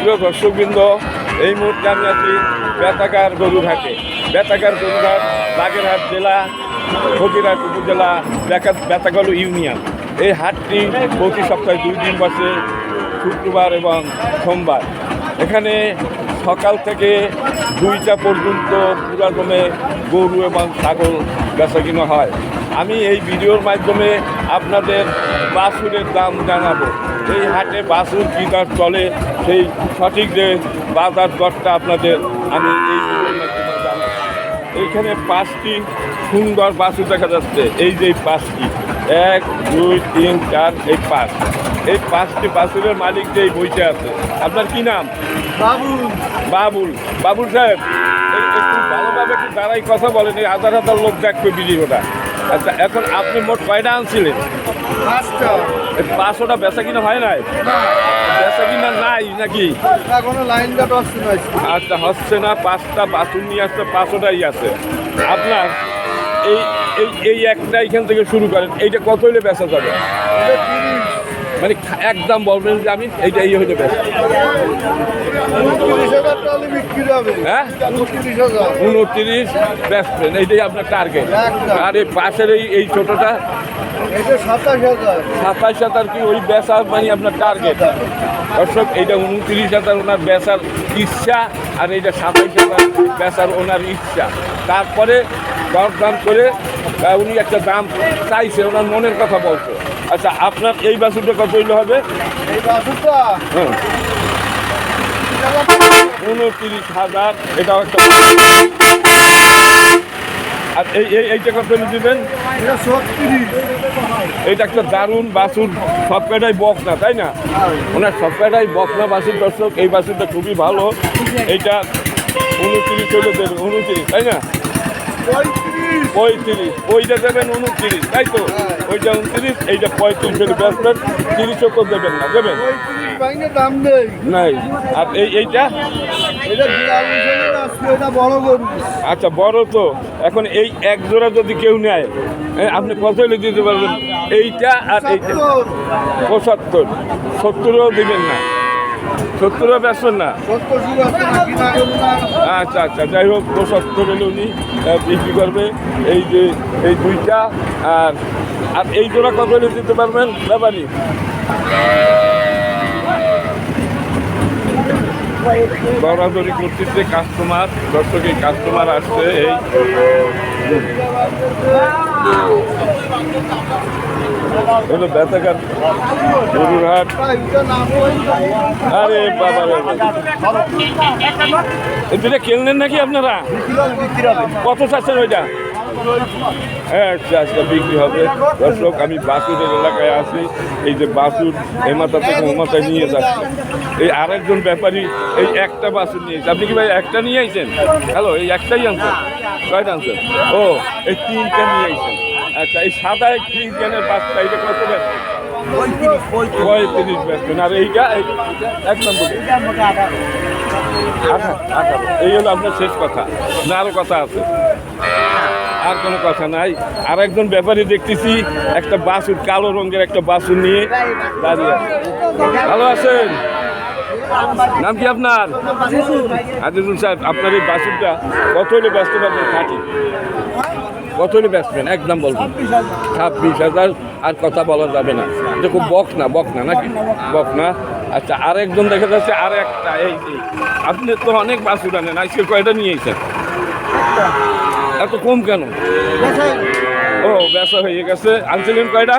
সুপ্রিয় দর্শকবৃন্দ, এই মুহূর্তে আমি আছি বেতাকার গরুর হাটে। বেতাকার গরুর হাট বাগেরহাট জেলা, ফকিরহাট উপজেলা, বেতাগল ইউনিয়ন। এই হাটটি প্রতি সপ্তাহে 2 দিন বসে, শুক্রবার এবং সোমবার। এখানে সকাল থেকে 2টা পর্যন্ত পুরা জমে গরু এবং ছাগল বেচাকেনা হয়। আমি এই ভিডিওর মাধ্যমে আপনাদের বাছুরের দাম জানাবো। এই হাটে বাছুর কী দর চলে, সেই সঠিক যে বাজার দরটা আপনাদের আমি এই ভিডিওর মাধ্যমে জানাবো। এইখানে 5টি সুন্দর বাছুর দেখা যাচ্ছে। এই যে 5টি, 1, 2, 3, 4, এই 5। এই 5টি বাছুরের মালিক যে বইটা আছে। আপনার কি নাম? বাবুল। বাবুল। বাবুল সাহেব, একটু ভালোভাবে একটু দাঁড়াই কথা বলেন, এই হাজার হাজার লোক দেখবে ভিডিওটা। আচ্ছা, এখন আপনি মোট কয়টা আনছিলেন? 5টা। 500টা বেচা কিনা হয় নাই? বেচা কিনা নাই নাকি? এখনো লাইনটা হচ্ছে না। আচ্ছা, হচ্ছে না। 5টা বাছুর নিয়ে আসতে 500টাই আছে আপনার। এই এই এই একটা এখান থেকে শুরু করেন। এইটা কত হইলে বেচা যাবে? মানে একদম বলবেন যে আমি এইটা এই হইলে বেচা। 29,000 টাকা বিক্রি হবে। হ্যাঁ, 29,000। 29 বেচবেন, এইটাই আপনার টার্গেট। আর এই পাশের এই ছোটোটা এটা 27,000। 27,000 কি ওই বেচার মানে আপনার টার্গেট? দর্শক, এইটা 29,000 ওনার বেচার ইচ্ছা, আর এইটা 27,000 বেচার ওনার ইচ্ছা। তারপরে দরদাম করে উনি একটা দাম চাইছে, ওনার মনের কথা বলছে। আচ্ছা, আপনার এই বাছুরটা কত হইলে হবে? এই বাছুরটা হ্যাঁ, 29,000। এটাও একটা। আর এইটা কত হলে দিবেন? এটা 36। এইটা একটা দারুণ বাছুর, সব কয়টাই বকনা, তাই না? ওনার সব কয়টাই বকনা বাছুর। দর্শক, এই বাছুরটা খুবই ভালো। এইটা 29 হলে দেবেন, 29, তাই না? 35। ওইটা দেবেন 29, তাই তো? ওইটা 29, এইটা 35 হলে বেচবেন। 30ও তো দেবেন না, দেবেন? 35 বাইনে দাম নেই। নাই। আর এইটা? এটা 42,000 আসছে। এটা বড় গরু। আচ্ছা, বড় তো। এখন এই এক জোড়া যদি কেউ নেয়, আপনি কত হলে দিতে পারবেন? এইটা আর এইটা? 75। 70ও দিবেন না? 70ও বেচবেন না? 70 শুরু আছে না, কিনা গরু না। আচ্ছা আচ্ছা, যাই হোক, 75 হলে উনি বিক্রি করবে। এই যে এই 2টা, আর আর এই জোড়া কত হলে দিতে পারবেন ব্যাপারী? দরাদরি করতেছে কাস্টমার। দর্শক, এই কাস্টমার আসছে। এই হলো বেতাকার গরুর হাট। আরে বাবা রে, এটা কিনলেন নাকি আপনারা? কত চাচ্ছেন ওইটা? আচ্ছা আচ্ছা, বিক্রি হবে। দর্শক, আমি বাছুরের এলাকায় আছি। এই যে বাছুর এই মাথা থেকে ও মাথায় নিয়ে যাচ্ছে। এই আরেকজন ব্যাপারী এই একটা বাছুর নিয়েছে। আপনি কি ভাই একটা নিয়ে আইছেন? হ্যালো, এই একটাই আনছেন? কয়টা আনছেন? ও, এই 3টা নিয়ে আইছেন। আচ্ছা, এই সাদা ফ্রিজিয়ানের বাচ্চা, এটা কত বেচবেন? 35 বেচবেন। আর এইটা এক নম্বর 18। এই হলো আপনার শেষ কথা না? আরও কথা আছে? আর কোনো কথা নাই। আর একজন ব্যাপারী দেখতেছি একটা বাছুর, কালো রঙের একটা বাছুর নিয়ে দাঁড়িয়ে আছে। ভালো আছেন? নাম কি আপনার? আজিজুল সাহেব, আপনার এই বাছুরটা কত হলে ব্যস্ত পারবেন? খাঁটি কত হলে বেচবেন? একদম বলবেন। 26,000। আর কথা বলা যাবে না। এটা খুব বকনা নাকি? বকনা। আচ্ছা, আর একজন দেখা যাচ্ছে, আর একটা। এই যে আপনি তো অনেক বাছুর আনেন, আজকে কয়টা নিয়েছেন? এত কম কেন? ও, বেচা হয়ে গেছে। আনছিলেন কয়টা?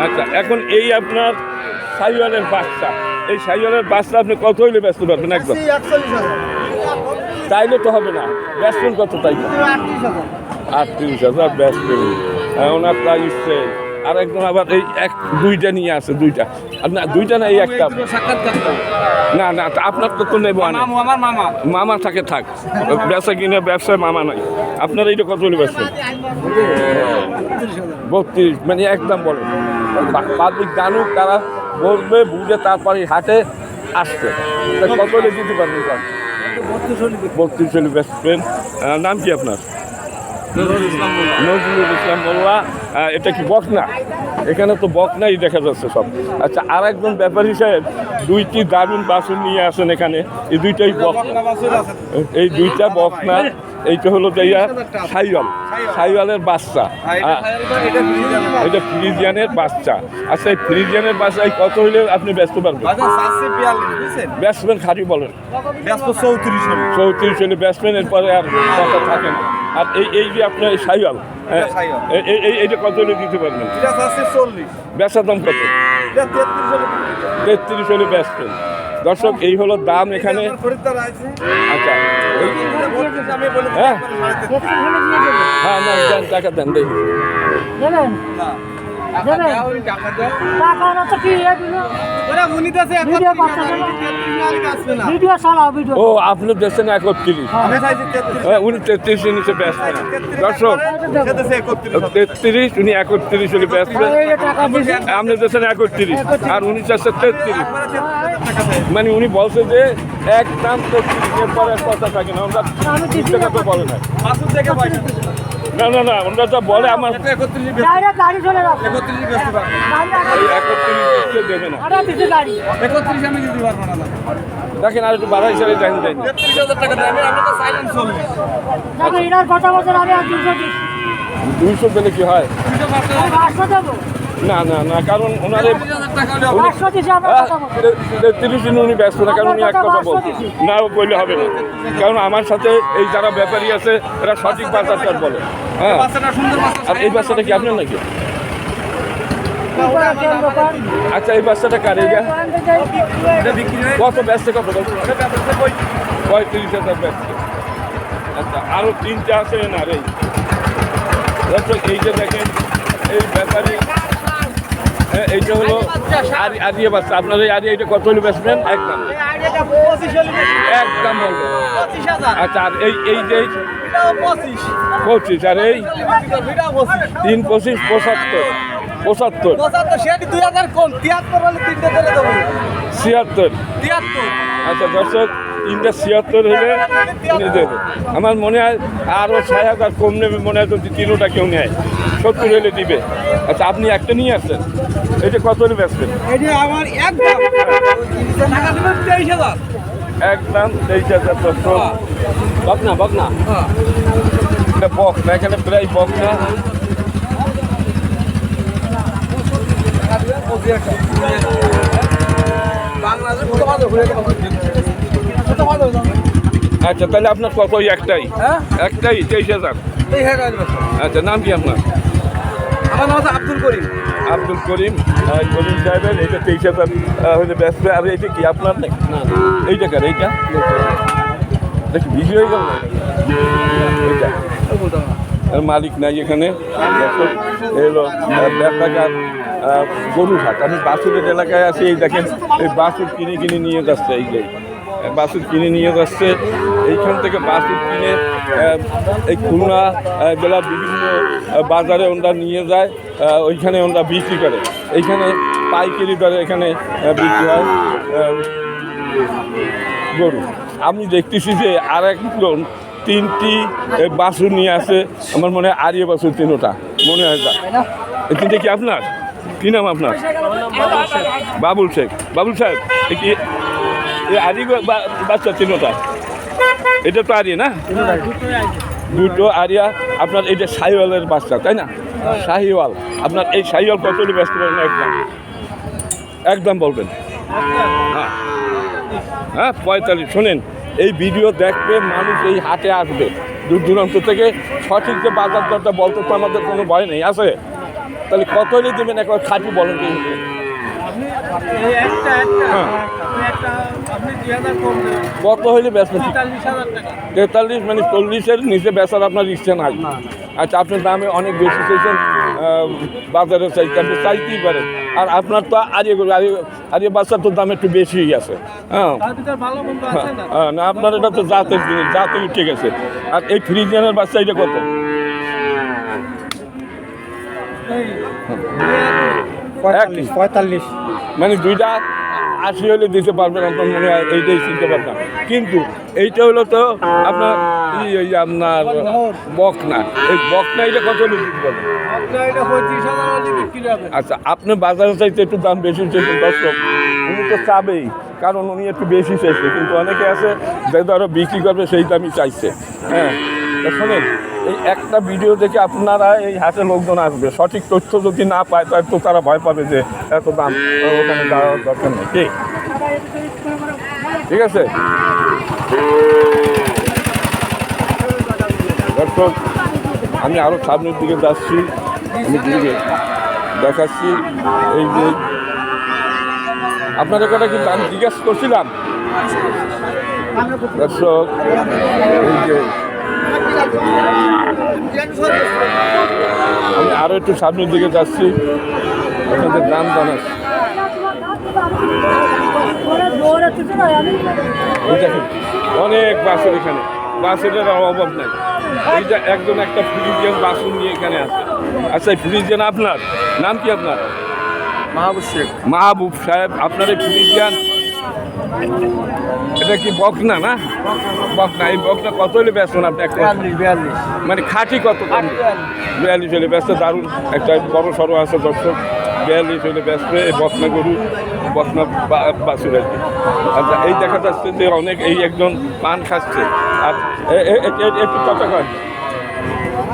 আচ্ছা, এখন এই আপনার সাইওয়ালের বাচ্চা, এই সাইওয়ালের বাচ্চা আপনি কত হইলে ব্যস্ত পারবেন? একদম 41,000। তাইলে তো হবে না। বেচবেন কত? তাই 38,000 বেচবেন। ওনার প্রায় ইচ্ছে। আর একজন আবার এই 2টা নিয়ে আসে। 2টা আপনার? 2টা না, এই একটা? না না, আপনার তো নেবো। আমার মামা থাকে, থাক। ব্যবসা কিনে ব্যবসায় মামা নাই। আপনার এইটা কত হলে বেচবেন? 32। মানে একদম বলেন, পাবলিক জানুক, তারা বলবে, বুঝে তারপরে হাটে আসছে। কত হলে দিতে পারবেন? 32 হলে বেচবেন। নাম কি আপনার? নজরুল ইসলাম মোল্লা। এটা কি বকনা? এখানে তো বকনাই দেখা যাচ্ছে সব। আচ্ছা, আর একজন ব্যাপারী সাহেব দুইটি দারুণ বাছুর নিয়ে আসেন এখানে, এই দুইটাই বকনা, এই দুইটা বকনা। এইটা হলো যাইয়া সাইওয়াল, সাইওয়ালের বাচ্চা, এটা ফ্রিজিয়ানের বাচ্চা। আচ্ছা এই ফ্রিজিয়ানের বাচ্চায় কত হইলে আপনি ব্যস্ত পারবেন? ব্যাটসম্যান খাঁটি বলেন 34 হলে ব্যাটসম্যান, এরপরে আর কথা থাকে না। আর এই যে আপনার সাইওয়াল, এইটা কত হলে দিতে পারবেন? বেচার দাম কত? 33 হলে ব্যাটসম্যান। দর্শক এই হলো দাম এখানে। আচ্ছা হ্যাঁ হ্যাঁ না দেন, টাকা দেন দেখি। ও আপনি দেশেন 31, উনি 33 নিচে ব্যস্ত। দর্শক 33, উনি 31 হলে ব্যস্ত। আপনি দেশেন 31 আর উনি চাচ্ছে 33। মানে উনি বলছে যে একদম 33, এরপরে কথা থাকে না। আমরা টাকা তো বলে না, না না না, ওনারা তো বলে আমার 31 দেবে না। দেখেন আর একটু বাড়া হিসাবে জানি যাই 200 দিলে কি হয়? না না না, কারণ ওনারে 30 দিন উনি ব্যস্ত না, কারণ উনি এক কথা বলছে না, বললে হবে না। কারণ আমার সাথে এই যারা ব্যাপারী আছে এরা সঠিক বাজারটা বলে। হ্যাঁ, আর এই বাচ্চাটা কি আপনার নাকি? আচ্ছা এই বাচ্চাটা কার? এইটা কত ব্যস্ত? কত 35,000 ব্যস্ত। আচ্ছা আরও 3টে আছে না রে। এই যে দেখেন এই ব্যাপারী, এইটা হলো আরিয়া বাচ্চা। আপনার এই আরিয়া এটা কত হলে বেচবেন? একদম একদম বলবেন। আচ্ছা আর এই যে 25, আর এই 3, 25, 75, 76। আচ্ছা দর্শক 3টা 76 হলে উনি দেবে। আমার মনে হয় আরও 6,000 কম নেবে মনে হয়, যদি 3টা কেউ নেয় 70 হলে দিবে। আচ্ছা আপনি একটা নিয়ে আসছেন, এটা কত হলে বেচবেন? একদম 23,000। বকনা বকনা, এটা বকনা, এখানে প্রায় বকনা। আচ্ছা তাহলে আপনার কত? একটাই 23,000। আচ্ছা নাম কি আপনার? আমার নাম হচ্ছে আব্দুল করিম। আব্দুল করিম, করিম সাহেবের এইটা 23,000 হলে ব্যস্ত। আর এইটা কি আপনার নাকি? না এইটা কার? এইটা দেখি ভিডিও হয়ে গেল না, এইটা মালিক নাই এখানে। এলো ব্যবসাকার গরুর হাট। আমি বাসুরের এলাকায় আছি। এই দেখেন এই বাসুর কিনে নিয়ে যাচ্ছে, এই যে বাসুর কিনে নিয়ে যাচ্ছে। এইখান থেকে বাসুর কিনে এই খুলনা জেলার বিভিন্ন বাজারে ওনারা নিয়ে যায়, ওইখানে ওনারা বিক্রি করে। এইখানে পাইকারি দরে এখানে বিক্রি হয় গরু। আমি দেখতেছি যে আর একজন 3টি বাছুর নিয়ে আসে। আমার মনে হয় আরিয়া বাছুর 3টা মনে হয়। যা এই 3টে কি আপনার? কী নাম আপনার? বাবুল শেখ। বাবুল সাহেব কি এই আরি বাচ্চা 3টা? এটা তো আরিয়া না? দুটো আরিয়া। আপনার এটা শাহিওয়ালের বাচ্চা তাই না? শাহিওয়াল। আপনার এই শাহিওয়াল কত ব্যস্ত করেন? একদম বলবেন। হ্যাঁ হ্যাঁ 45। শোনেন এই ভিডিও দেখবে মানুষ, এই হাটে আসবে দূর দূরান্ত থেকে। সঠিক যে বাজার দরটা বলতে তো আমাদের কোনো ভয় নেই আছে। তাহলে কত হলে দেবেন একবার খাঁটি বলেন? কত হইলে বেচবেন? 43, মানে 40-এর নিচে বেচার আপনার ইচ্ছে নাই। আচ্ছা আপনার দামে অনেক বেশি চাইছেন, বাজারে চাইতে আপনি চাইতেই পারেন। আর আপনার তো আরিয়া বাচ্চার তো দাম একটু বেশি আছে। হ্যাঁ না আপনার এটা তো জাতের জিনিস, জাতের ঠিক আছে। আর এই ফ্রিজিয়ানের বাচ্চা এটা কত? 45। মানে দুইটা 80 হলে দিতে পারবেন আপনার মনে হয় এইটাই চিনতে পারতাম, কিন্তু এইটা হলো তো আপনার ওই যে আপনার বকনা, এই বকনা এটা কত হলে বিক্রি করবেন? এটা 35,000 হলে বিক্রি হবে। আচ্ছা, আপনি বাজারে চাইতে একটু দাম বেশি চাইছেন দর্শক, উনি তো চাবেই, কারণ উনি একটু বেশি চাইছে, কিন্তু অনেকে আছে যে ধরো বিক্রি করবে সেই দামই চাইছে। হ্যাঁ, তা শোনেন, এই একটা ভিডিও দেখে আপনারা এই হাটে লোকজন আসবে, সঠিক তথ্য যদি না পায় তাহলে তো তারা ভয় পাবে যে এত দাম, ওখানে যাওয়ার দরকার নেই। ঠিক আছে দর্শক, আমি আরও সামনের দিকে যাচ্ছি, আমি দিকে দেখাচ্ছি। এই যে আপনাদের কথা কিন্তু আমি জিজ্ঞাসা করছিলাম দর্শক, এই যে আমি আরও একটু সামনের দিকে যাচ্ছি, আপনাদের দাম জানাচ্ছি। এই দেখেন অনেক বাসের, এখানে বাসের অভাব নাই। এইটা একজন একটা ফ্রিজিয়ান বাসন নিয়ে এখানে আছে। আচ্ছা, এই ফ্রিজিয়ান আপনার নাম কি? আপনার মাহবুব শেখ। মাহবুব সাহেব, আপনার এই ফ্রিজিয়ান এটা কি বকনা না? বকনা। এই বকনা কত হলে ব্যস্ত না আপনি? 42। মানে খাঁটি কত? 42 হলে ব্যস্ত। দারুণ একটা বড় সড়ো আছে দর্শক, 42 হলে ব্যস্ত এই বকনা গরু, বকনা বাছুর আর কি। আচ্ছা, এই দেখা যাচ্ছে যে অনেক এই একজন পান খাচ্ছে, আর একটু কথা কয়,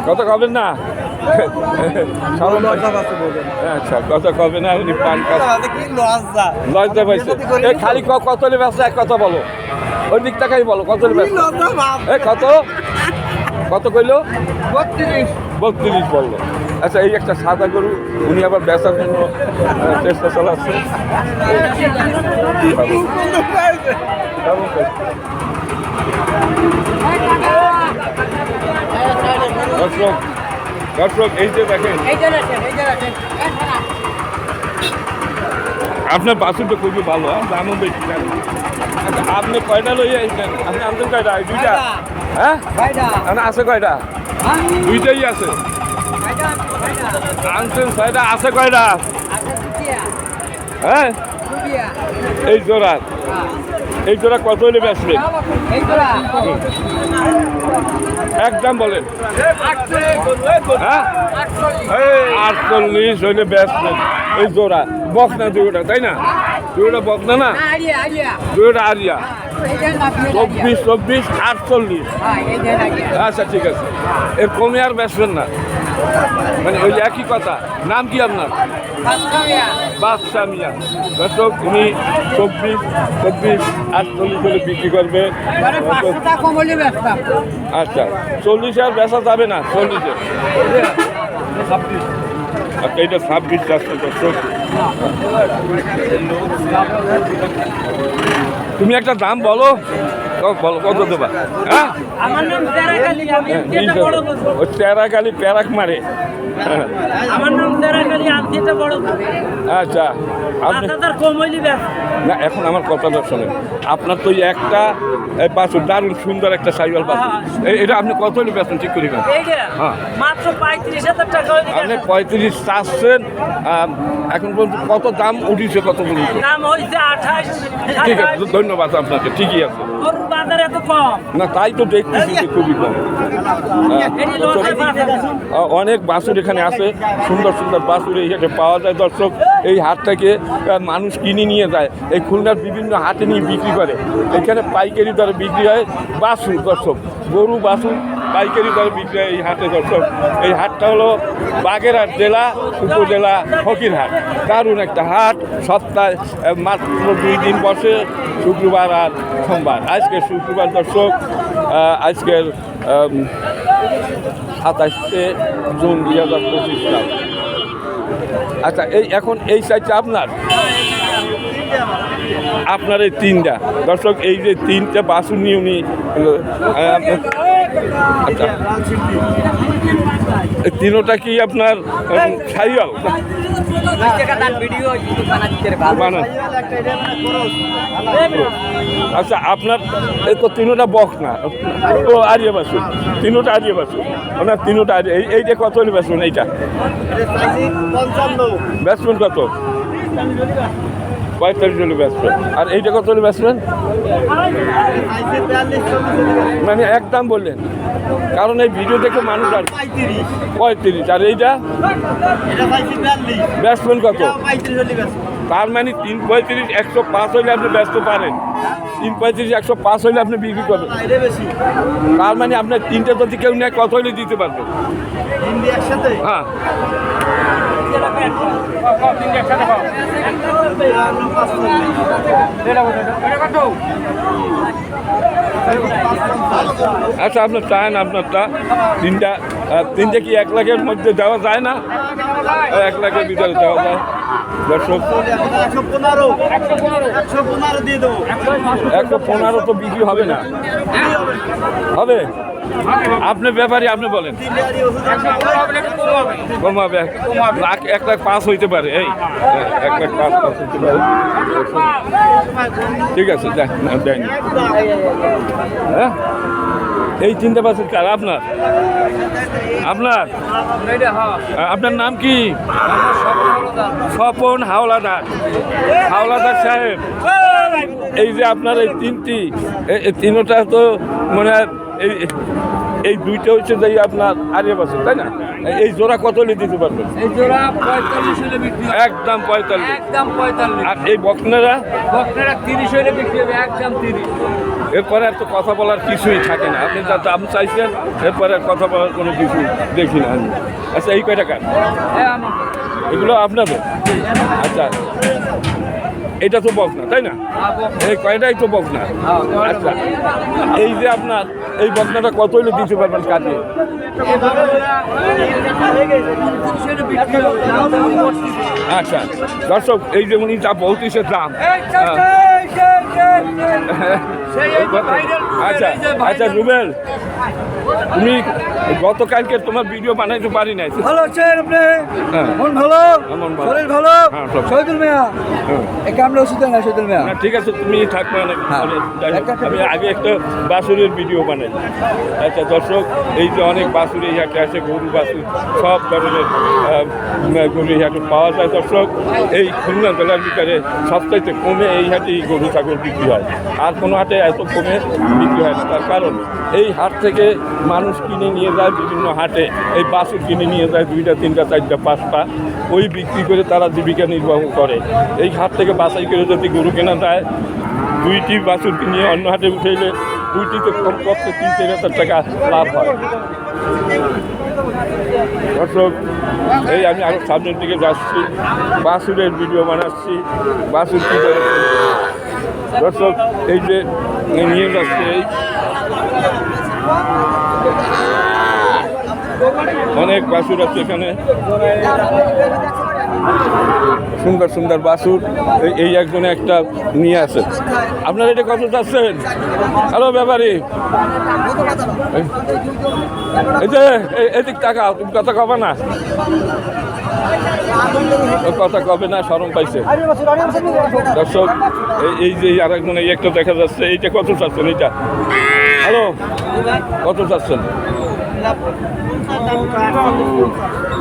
কথা কবেন না? আচ্ছা, কথা কবে না, উনি পান খাচ্ছে, লজ্জা পাইছে। খালি কত হলে ব্যস্ত এক কথা বলো, ওই দিক টাকাই বলো, কত হলে ব্যস্ত? কত কত কইলো? 32 বললো। আচ্ছা, এই একটা সাদা গরু, উনি আবার বেচার জন্য চেষ্টা চালাচ্ছে। দর্শক দর্শক, এই যে দেখেন আপনার বাছুরটা খুবই ভালো, দামও বেশি। আচ্ছা, আপনি কয়টা লইয়া আইছেন? আপনি আনছেন কয়টা? দুইটা? হ্যাঁ, আছে কয়টা? দুইটাই আছে। আনছেন 6টা, আছে কয়টা? হ্যাঁ, এই জোড়া, এই জোড়া কত হলে বেচবেন? একদম বলেন। হ্যাঁ, 48 হইলে বেচবেন এই জোড়া। বকনা দুইটা, তাই না? দুইটা বকনা না, দুইটা আরিয়া। 24, 48। আচ্ছা, ঠিক আছে, এর কমে আর বেচবেন না, মানে ওই একই কথা। নাম কি আপনার? বাদশা মিয়া। দর্শক, উনি 24, 48 হলে বিক্রি করবে। আচ্ছা, 40 আর বেচা যাবে না? 40-এ আচ্ছা, এটা 26 আসছে দর্শক। তুমি একটা দাম বলো, বলো কত দেবা? হ্যাঁ, আমার নাম তেরাকালী, আমি এটা বড় বলবো। ও তেরাকালী প্যারাক মারে। আমার নাম তেরাকালী, আমি এটা বড় বলবো। আচ্ছা, আপনি আপনাদের কম হইলি ব্যাস। না, এখন আমার কথাটা শোনেন, আপনার তো একটা বাছুর, দারুণ সুন্দর একটা সাইওয়াল বাছুর, এটা আপনি কত হলে বেচেন ঠিক করি? এইটা হ্যাঁ, মাত্র 35,000 টাকা হইলি। আপনি 35 চাচ্ছেন, এখন পর্যন্ত কত দাম উঠিছে কত বলুন? দাম হইছে 28। ঠিক আছে, ধন্যবাদ আপনাকে, ঠিকই আছে। গরুর বাজার এত কম। না, তাই তো দেখতেছি যে খুবই কম। এটি লসে 5,000। অনেক বাছুর এখানে আছে, সুন্দর সুন্দর বাছুর এই হাটে পাওয়া যায় দর্শক। এই হাট থেকে মানুষ কিনে নিয়ে যায়, এই খুলনার বিভিন্ন হাটে নিয়ে বিক্রি করে। এখানে পাইকারি দরে বিক্রি হয় বাছুর দর্শক, গরু বাছুর পাইকারি দরে বিক্রি হয় এই হাটে দর্শক। এই হাটটা হলো বাগেরহাট জেলা উপজেলা ফকিরহাট। দারুণ একটা হাট, সপ্তাহে মাত্র 2 দিন বসে, শুক্রবার আর সোমবার। আজকে শুক্রবার দর্শক, আজকের 27শে জুন 2025 সাল। আচ্ছা, এই এখন এই সাইডটা আপনার এই 3টা দর্শক, এই যে 3টা বাছুর নিয়ে উনি, আচ্ছা, এই 3টা কি আপনার সাইওয়াল? আচ্ছা, আপনার এই তো 3টা বকনা, ও আরিয়া বাছুর, 3টা আরিয়া বাছুর, আপনার 3টা আরিয়া। এইটা কত হলে বেচবেন? এইটা বেচবেন কত? 45 হলে বেচবেন। আর এইটা কত হলে বেচবেন? মানে একদম বললেন, কারণ এই ভিডিও দেখে মানুষ আর 35। আর এইটা বেচবেন কত? তার মানে 335 105 হলে আপনি ব্যস্ত পারেন, 335 105 হলে আপনি বিক্রি করবেন। তার মানে আপনার তিনটে যদি কেউ নেয় কত হলে দিতে পারবেন? হ্যাঁ, আচ্ছা আপনার চান আপনারটা তিনটে কি 1 লাখের মধ্যে দেওয়া যায় না? 1 লাখের ভিতরে দেওয়া যায়। দর্শক 115 তো বিক্রি হবে না, হবে? আপনার ব্যাপারে আপনি বলেন, কমাবে 1,05,000 হইতে পারে, এই 1,05,000 হইতে পারে। ঠিক আছে, দেয়নি। হ্যাঁ, এই 3টা বাছুর কার? আপনার? আপনার নাম কি? স্বপন হাওলাদার। হাওলাদার সাহেব, এই যে আপনার এই 3টি, এই 3টা তো মনে হয় এই 2টা হচ্ছে যে আপনার আরিয়া বাছুর, তাই না? এই জোড়া কত হলে দিতে পারবেন? এই জোড়া 45 হলে বিক্রি হবে। একদম 45। একদম 45। আর এই বকনারা? বকনারা 30 হলে বিক্রি হবে, একদম 30। এরপরে আর তো কথা বলার কিছুই থাকে না। আপনি যা দাম চাইছেন এরপরে আর কথা বলার কোনো কিছু দেখি না আমি। আচ্ছা, এই কয় টাকা? এগুলো আপনাদের? আচ্ছা, এটা তো বকনা, তাই না? এই কয়টাই তো বকনা। আচ্ছা, এই যে আপনার এই বকনাটা কত হইলে দিতে পারবেন কাজে? আচ্ছা দর্শক, এই যে উনি যা বলতেছে দাম, আচ্ছা আচ্ছা রুবেল, তুমি গতকালকে তোমার ভিডিও বানাইতে পারি নাই। ভালো আছেন আপনি? হ্যাঁ। মন ভালো, মন ভালো। শরীর ভালো? হ্যাঁ, সব। শহীদুল মিয়া, হ্যাঁ। এই কামড়ে ওষুধ দেন না শহীদুল মিয়া? না, ঠিক আছে, তুমি থাকবে না। হ্যাঁ। আমি আগে একটা বাছুরের ভিডিও বানাই। আচ্ছা দর্শক, এই যে অনেক বাছুর এই হাটে আসে, গরু বাছুর সব ধরনের গরু এই হাটে পাওয়া যায়। দর্শক, এই খুলনা জেলার ভিতরে সবচাইতে কমে এই হাটেই গরু ছাগল বিক্রি হয়, আর কোনো হাটে এত কমে বিক্রি হয় না। তার কারণ এই হাট থেকে মানুষ কিনে নিয়ে যায় বিভিন্ন হাটে, এই বাছুর কিনে নিয়ে যায় 2টা 3টা 4টা 5টা, ওই বিক্রি করে তারা জীবিকা নির্বাহ করে। এই হাট থেকে বাছাই করে যদি গরু কেনা যায়, 2টি বাছুর নিয়ে অন্য হাটে উঠেইলে 2টিতে কমপক্ষে 3-4 হাজার টাকা লাভ হয়। দর্শক, এই আমি আরও সামনের দিকে যাচ্ছি, বাছুরের ভিডিও বানাচ্ছি, বাছুর কী করে। দর্শক, এই যে নিয়ে যাচ্ছে, এই অনেক বাছুর আছে এখানে, সুন্দর সুন্দর বাছুর। এই একজনে একটা নিয়ে আছে। আপনারা এটা কত চাচ্ছেন? হ্যালো ব্যাপারী, এই যে এদিক টাকা, তুমি কথা কবে না? কথা কবে না, শরম পাইছে। দর্শক, এই যে আর একজন এই একটা দেখা যাচ্ছে, এইটা কত চাচ্ছেন? এইটা হ্যালো, কত চাচ্ছেন?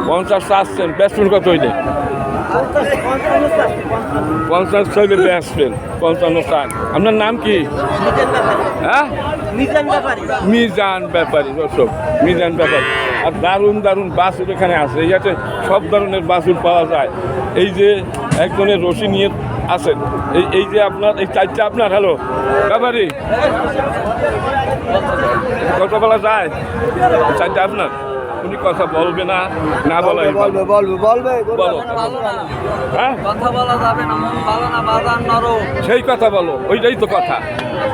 50 চাচ্ছেন, বেচবেন কত হইলে? 50 হইলে বেচবেন, 55 চান। আপনার নাম কি? হ্যাঁ, মিজান ব্যাপারী। দর্শক, মিজান ব্যাপারী। আর দারুণ দারুণ বাছুর এখানে আছে। এই হাটে সব ধরনের বাছুর পাওয়া যায়। এই যে একজনের রশি নিয়ে আছেন, এই যে আপনার এই 4টা আপনার। হ্যালো ব্যাপারী, কত বলা যায়? 4টা আপনার? উনি কথা বলবে না, না বলাই বলবে বলবে বলবে বলো। হ্যাঁ, কথা বলা যাবে না, মন ভালো না, বাজার নরম। সেই কথা বলো, ওইটাই তো কথা।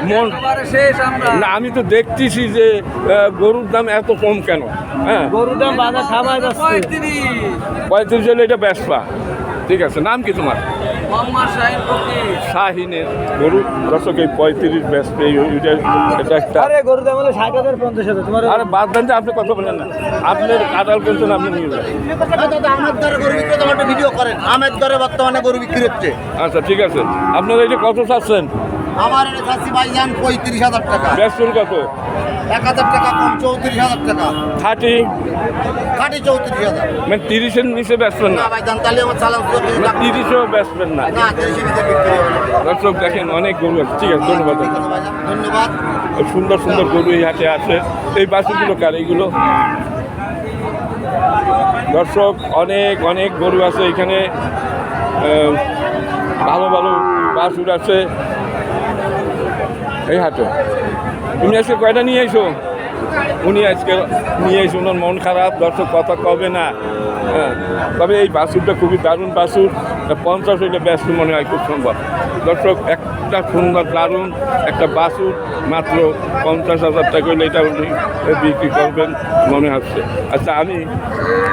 মন শেষ আমরা। না, আমি তো দেখতেছি যে গরুর দাম এত কম কেন? হ্যাঁ, গরুর দাম বাজার খাবার যাচ্ছে 35 হলে এটা বেচবা। ঠিক আছে, নাম কি তোমার? শাহিন। শাহিনের গরু। দর্শক, এই 35 বেচবে, এটা একটা। আরে গরুর দাম হলো 60,000 50,000 তোমার। আরে বাদ দেন, আপনি কথা বলেন না। আপনার কাটাল করছেন, আপনি নিয়ে যান। আমের দরে গরু বিক্রি হচ্ছে, ভিডিও করেন। আমের দরে বর্তমানে গরু বিক্রি হচ্ছে। আচ্ছা ঠিক আছে, আপনারা এটা কত চাচ্ছেন? আমার এটা চাচ্ছি ভাইজান 35,000 টাকা। বেসন কত? 1,000 টাকা কম, 34,000 টাকা। খাঁটি খাটি 34,000। মানে 30-এর নিচে বেচবেন না? না ভাইজান, তাহলে আমার চালান না 30-ও বেচবেন না? না 30 নিতে বিক্রি হবে না। দর্শক দেখেন অনেক গরু আছে। ঠিক আছে, ধন্যবাদ। ঠিক আছে ভাইজান, ধন্যবাদ। সুন্দর সুন্দর গরু এই হাটে আছে। এই বাছুরগুলো কার এইগুলো? দর্শক অনেক অনেক গরু আছে এখানে, ভালো ভালো বাছুর আছে এই হাটে। তুমি আজকে কয়টা নিয়ে এসো? উনি আজকে নিয়ে এসে ওনার মন খারাপ, দর্শক কথা কবে না। হ্যাঁ, তবে এই বাছুরটা খুবই দারুণ বাছুর। 50 হইলে ব্যস্ত মনে হয় খুব সম্ভব। দর্শক একটা সুন্দর দারুণ একটা বাছুর মাত্র 50,000 টাকা হইলে এটা উনি বিক্রি করবেন মনে হচ্ছে। আচ্ছা, আমি